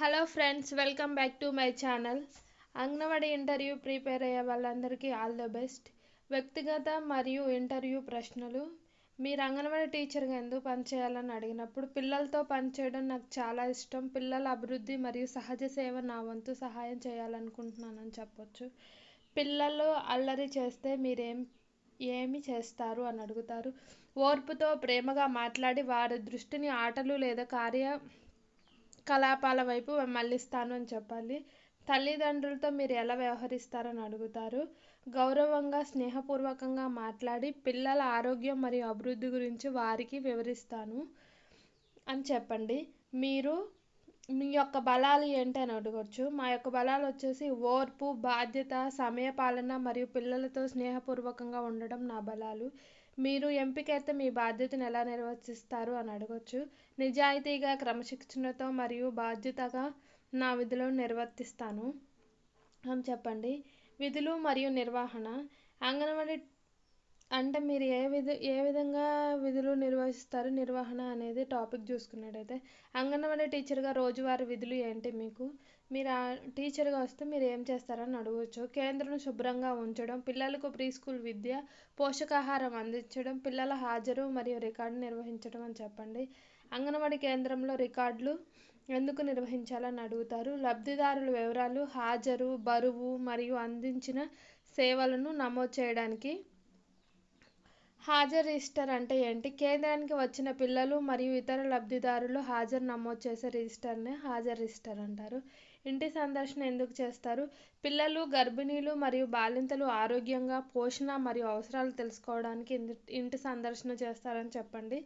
Hello friends, welcome back to my channel. Anganwadi interview prepare అయ్యే వాళ్ళందరికీ all the best. వ్యక్తిగత మరియు ఇంటర్వ్యూ ప్రశ్నలు. మీరు అంగన్వాడీ టీచర్గా ఎందుకు పనిచేయాలని అడిగినప్పుడు, పిల్లలతో పనిచేయడం నాకు చాలా ఇష్టం. పిల్లల అభివృద్ధి మరియు సహజ సేవ నా వంతు సహాయం చేయాలనుకుంటున్నానని చెప్పొచ్చు. పిల్లలు అల్లరి చేస్తే ఏమి చేస్తారు అని అడుగుతారు. ఓర్పుతో ప్రేమగా మాట్లాడి వారి దృష్టిని ఆటలు లేదా కలాపాల వైపు మళ్ళిస్తాను అని చెప్పాలి. తల్లిదండ్రులతో మీరు ఎలా వ్యవహరిస్తారని అడుగుతారు. గౌరవంగా స్నేహపూర్వకంగా మాట్లాడి పిల్లల ఆరోగ్యం మరియు అభివృద్ధి గురించి వారికి వివరిస్తాను అని చెప్పండి. మీ యొక్క బలాలు ఏంటి అని అడగవచ్చు. మా యొక్క బలాలు వచ్చేసి ఓర్పు, బాధ్యత, సమయపాలన మరియు పిల్లలతో స్నేహపూర్వకంగా ఉండడం నా బలాలు. మీరు ఎంపికైతే మీ బాధ్యతను ఎలా నిర్వర్తిస్తారు అని అడగవచ్చు. నిజాయితీగా, క్రమశిక్షణతో మరియు బాధ్యతగా నా విధులను నిర్వర్తిస్తాను అని చెప్పండి. విధులు మరియు నిర్వహణ. అంగన్వాడీ అంటే మీరు ఏ విధంగా విధులు నిర్వహిస్తారు, నిర్వహణ అనేది టాపిక్ చూసుకున్నట్టయితే, అంగన్వాడీ టీచర్గా రోజువారీ విధులు ఏంటి మీరు టీచర్గా వస్తే మీరు ఏం చేస్తారని అడగవచ్చు. కేంద్రం శుభ్రంగా ఉంచడం, పిల్లలకు ప్రీ స్కూల్ విద్య, పోషకాహారం అందించడం, పిల్లల హాజరు మరియు రికార్డు నిర్వహించడం అని చెప్పండి. అంగన్వాడీ కేంద్రంలో రికార్డులు ఎందుకు నిర్వహించాలని అడుగుతారు. లబ్ధిదారుల వివరాలు, హాజరు, బరువు మరియు అందించిన సేవలను నమోదు చేయడానికి. హాజరు రిజిస్టర్ అంటే ఏంటి? కేంద్రానికి వచ్చిన పిల్లలు మరియు ఇతర లబ్ధిదారులు హాజరు నమోదు చేసే రిజిస్టర్నే హాజరు రిజిస్టర్ అంటారు. ఇంటి సందర్శన ఎందుకు చేస్తారు? పిల్లలు, గర్భిణీలు మరియు బాలింతలు ఆరోగ్యంగా, పోషణ మరియు అవసరాలు తెలుసుకోవడానికి ఇంటి సందర్శన చేస్తారని చెప్పండి.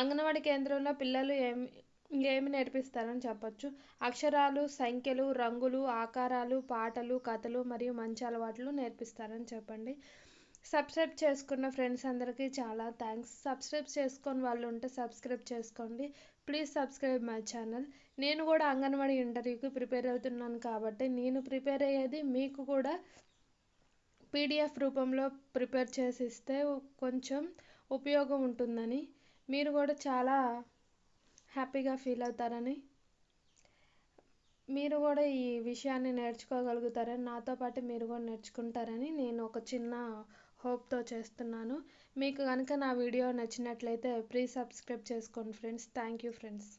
అంగన్వాడీ కేంద్రంలో పిల్లలు ఏమి నేర్పిస్తారని చెప్పొచ్చు. అక్షరాలు, సంఖ్యలు, రంగులు, ఆకారాలు, పాటలు, కథలు మరియు మంచి అలవాట్లు నేర్పిస్తారని చెప్పండి. సబ్స్క్రైబ్ చేసుకున్న ఫ్రెండ్స్ అందరికీ చాలా థ్యాంక్స్. సబ్స్క్రైబ్ చేసుకొని వాళ్ళు ఉంటే సబ్స్క్రైబ్ చేసుకోండి. Please subscribe my channel. నేను కూడా అంగన్వాడీ ఇంటర్వ్యూకి ప్రిపేర్ అవుతున్నాను కాబట్టి నేను ప్రిపేర్ అయ్యేది మీకు కూడా పీడిఎఫ్ రూపంలో ప్రిపేర్ చేసి ఇస్తే కొంచెం ఉపయోగం ఉంటుందని, మీరు కూడా చాలా హ్యాపీగా ఫీల్ అవుతారని, మీరు కూడా ఈ విషయాన్ని నేర్చుకోగలుగుతారని, నాతో పాటు మీరు కూడా నేర్చుకుంటారని నేను ఒక చిన్న హోప్తో చేస్తున్నాను. మీకు కనుక నా వీడియో నచ్చినట్లయితే ప్లీజ్ సబ్స్క్రైబ్ చేసుకోండి ఫ్రెండ్స్. Thank you friends.